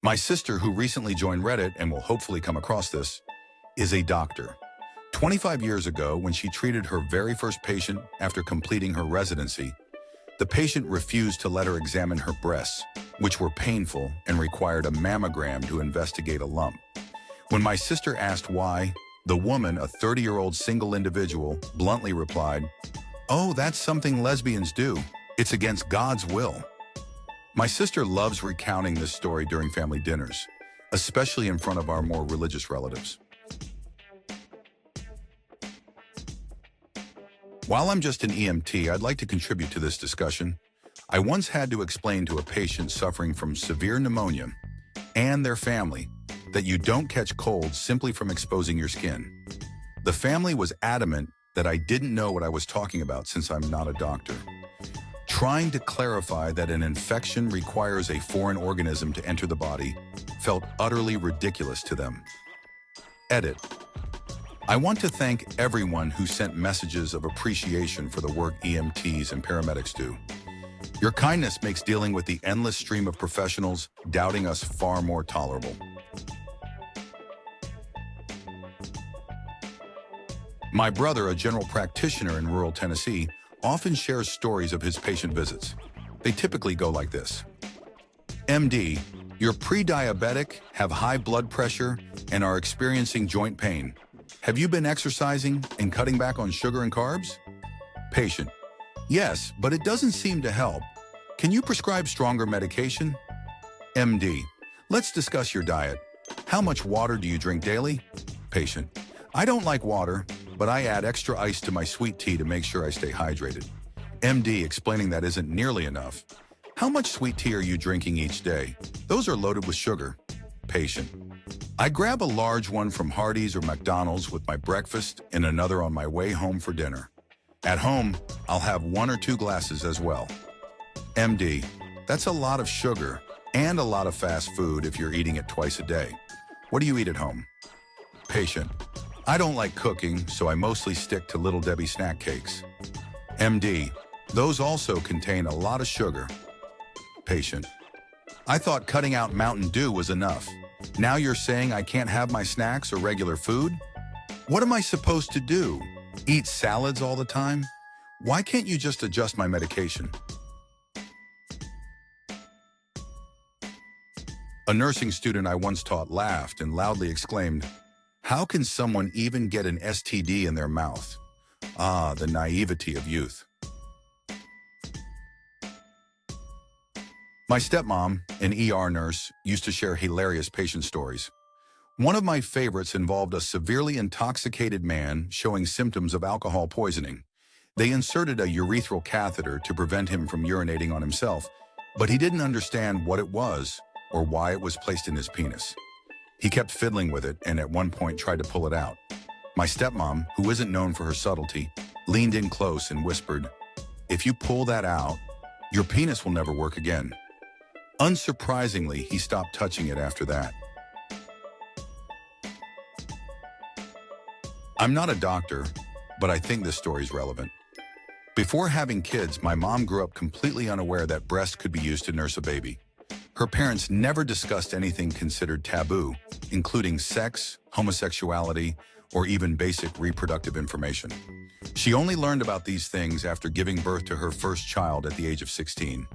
My sister, who recently joined Reddit and will hopefully come across this, is a doctor. 25 years ago, when she treated her very first patient after completing her residency, the patient refused to let her examine her breasts, which were painful and required a mammogram to investigate a lump. When my sister asked why, the woman, a 30-year-old single individual, bluntly replied, "Oh, that's something lesbians do. It's against God's will." My sister loves recounting this story during family dinners, especially in front of our more religious relatives. While I'm just an EMT, I'd like to contribute to this discussion. I once had to explain to a patient suffering from severe pneumonia and their family that you don't catch colds simply from exposing your skin. The family was adamant that I didn't know what I was talking about since I'm not a doctor. Trying to clarify that an infection requires a foreign organism to enter the body felt utterly ridiculous to them. Edit. I want to thank everyone who sent messages of appreciation for the work EMTs and paramedics do. Your kindness makes dealing with the endless stream of professionals doubting us far more tolerable. My brother, a general practitioner in rural Tennessee, often shares stories of his patient visits. They typically go like this. MD, you're pre-diabetic, have high blood pressure, and are experiencing joint pain. Have you been exercising and cutting back on sugar and carbs? Patient, yes, but it doesn't seem to help. Can you prescribe stronger medication? MD, let's discuss your diet. How much water do you drink daily? Patient, I don't like water, but I add extra ice to my sweet tea to make sure I stay hydrated. MD, explaining that isn't nearly enough. How much sweet tea are you drinking each day? Those are loaded with sugar. Patient, I grab a large one from Hardee's or McDonald's with my breakfast and another on my way home for dinner. At home, I'll have 1 or 2 glasses as well. MD, that's a lot of sugar and a lot of fast food if you're eating it twice a day. What do you eat at home? Patient, I don't like cooking, so I mostly stick to Little Debbie snack cakes. MD, those also contain a lot of sugar. Patient, I thought cutting out Mountain Dew was enough. Now you're saying I can't have my snacks or regular food? What am I supposed to do? Eat salads all the time? Why can't you just adjust my medication? A nursing student I once taught laughed and loudly exclaimed, "How can someone even get an STD in their mouth?" Ah, the naivety of youth. My stepmom, an ER nurse, used to share hilarious patient stories. One of my favorites involved a severely intoxicated man showing symptoms of alcohol poisoning. They inserted a urethral catheter to prevent him from urinating on himself, but he didn't understand what it was or why it was placed in his penis. He kept fiddling with it and at one point tried to pull it out. My stepmom, who isn't known for her subtlety, leaned in close and whispered, "If you pull that out, your penis will never work again." Unsurprisingly, he stopped touching it after that. I'm not a doctor, but I think this story is relevant. Before having kids, my mom grew up completely unaware that breasts could be used to nurse a baby. Her parents never discussed anything considered taboo, including sex, homosexuality, or even basic reproductive information. She only learned about these things after giving birth to her first child at the age of 16.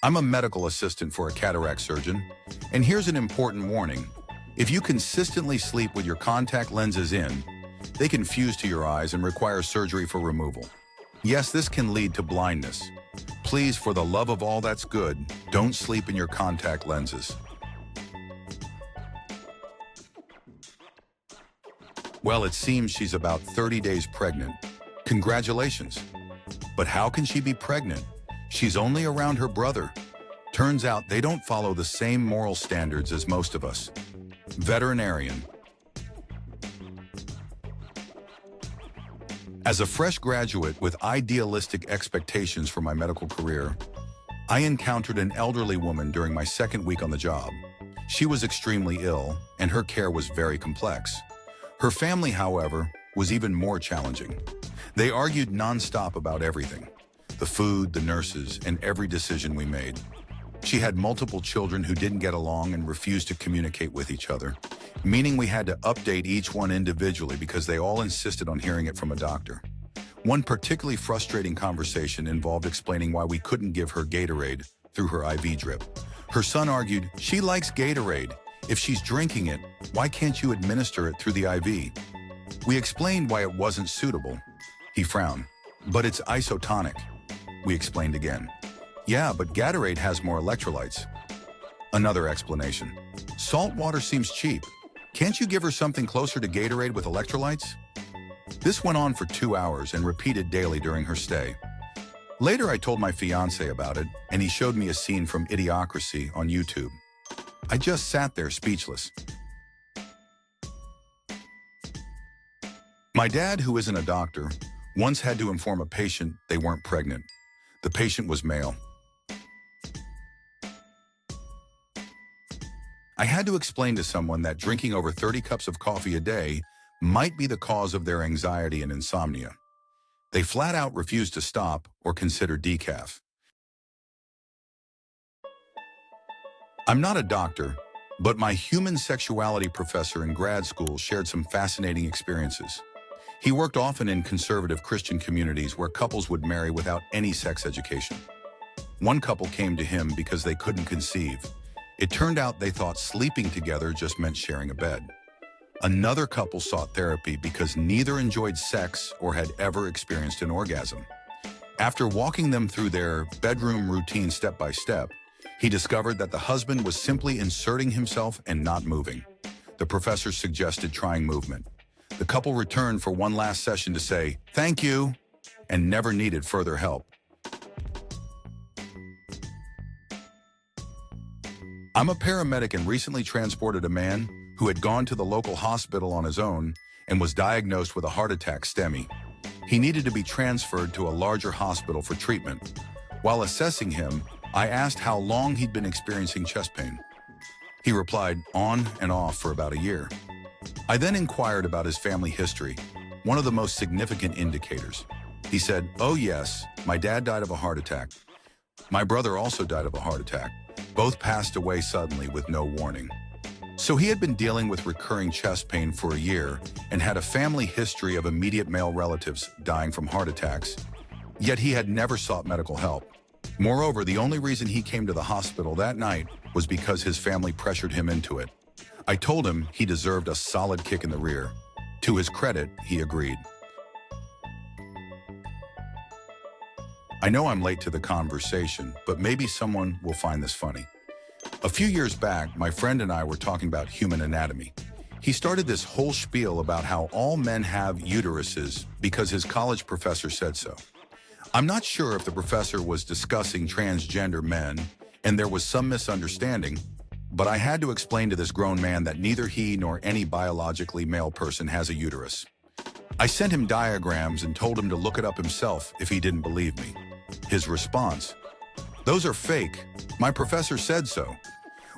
I'm a medical assistant for a cataract surgeon, and here's an important warning. If you consistently sleep with your contact lenses in, they can fuse to your eyes and require surgery for removal. Yes, this can lead to blindness. Please, for the love of all that's good, don't sleep in your contact lenses. Well, it seems she's about 30 days pregnant. Congratulations. But how can she be pregnant? She's only around her brother. Turns out they don't follow the same moral standards as most of us. Veterinarian. As a fresh graduate with idealistic expectations for my medical career, I encountered an elderly woman during my second week on the job. She was extremely ill, and her care was very complex. Her family, however, was even more challenging. They argued nonstop about everything. The food, the nurses, and every decision we made. She had multiple children who didn't get along and refused to communicate with each other, meaning we had to update each one individually because they all insisted on hearing it from a doctor. One particularly frustrating conversation involved explaining why we couldn't give her Gatorade through her IV drip. Her son argued, "She likes Gatorade. If she's drinking it, why can't you administer it through the IV?" We explained why it wasn't suitable. He frowned. "But it's isotonic." We explained again. "Yeah, but Gatorade has more electrolytes." Another explanation. "Salt water seems cheap. Can't you give her something closer to Gatorade with electrolytes?" This went on for 2 hours and repeated daily during her stay. Later, I told my fiancé about it, and he showed me a scene from Idiocracy on YouTube. I just sat there speechless. My dad, who isn't a doctor, once had to inform a patient they weren't pregnant. The patient was male. I had to explain to someone that drinking over 30 cups of coffee a day might be the cause of their anxiety and insomnia. They flat out refused to stop or consider decaf. I'm not a doctor, but my human sexuality professor in grad school shared some fascinating experiences. He worked often in conservative Christian communities where couples would marry without any sex education. One couple came to him because they couldn't conceive. It turned out they thought sleeping together just meant sharing a bed. Another couple sought therapy because neither enjoyed sex or had ever experienced an orgasm. After walking them through their bedroom routine step by step, he discovered that the husband was simply inserting himself and not moving. The professor suggested trying movement. The couple returned for one last session to say, "Thank you," and never needed further help. I'm a paramedic and recently transported a man who had gone to the local hospital on his own and was diagnosed with a heart attack STEMI. He needed to be transferred to a larger hospital for treatment. While assessing him, I asked how long he'd been experiencing chest pain. He replied, "On and off for about a year." I then inquired about his family history, one of the most significant indicators. He said, "Oh yes, my dad died of a heart attack. My brother also died of a heart attack. Both passed away suddenly with no warning." So he had been dealing with recurring chest pain for a year and had a family history of immediate male relatives dying from heart attacks, yet he had never sought medical help. Moreover, the only reason he came to the hospital that night was because his family pressured him into it. I told him he deserved a solid kick in the rear. To his credit, he agreed. I know I'm late to the conversation, but maybe someone will find this funny. A few years back, my friend and I were talking about human anatomy. He started this whole spiel about how all men have uteruses because his college professor said so. I'm not sure if the professor was discussing transgender men and there was some misunderstanding, but I had to explain to this grown man that neither he nor any biologically male person has a uterus. I sent him diagrams and told him to look it up himself if he didn't believe me. His response: "Those are fake. My professor said so."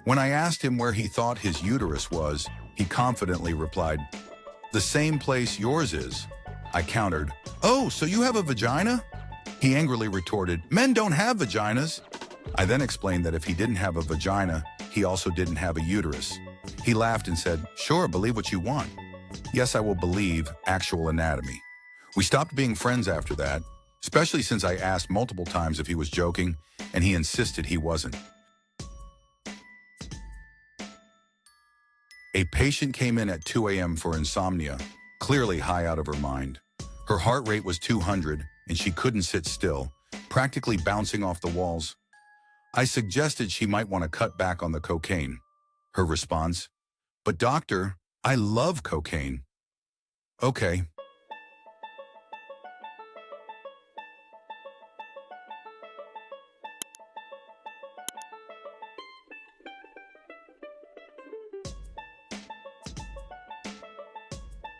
When I asked him where he thought his uterus was, he confidently replied, "The same place yours is." I countered, "Oh, so you have a vagina?" He angrily retorted, "Men don't have vaginas." I then explained that if he didn't have a vagina, he also didn't have a uterus. He laughed and said, "Sure, believe what you want." Yes, I will believe actual anatomy. We stopped being friends after that, especially since I asked multiple times if he was joking, and he insisted he wasn't. A patient came in at 2 a.m. for insomnia, clearly high out of her mind. Her heart rate was 200, and she couldn't sit still, practically bouncing off the walls. I suggested she might want to cut back on the cocaine. Her response: "But doctor, I love cocaine." Okay,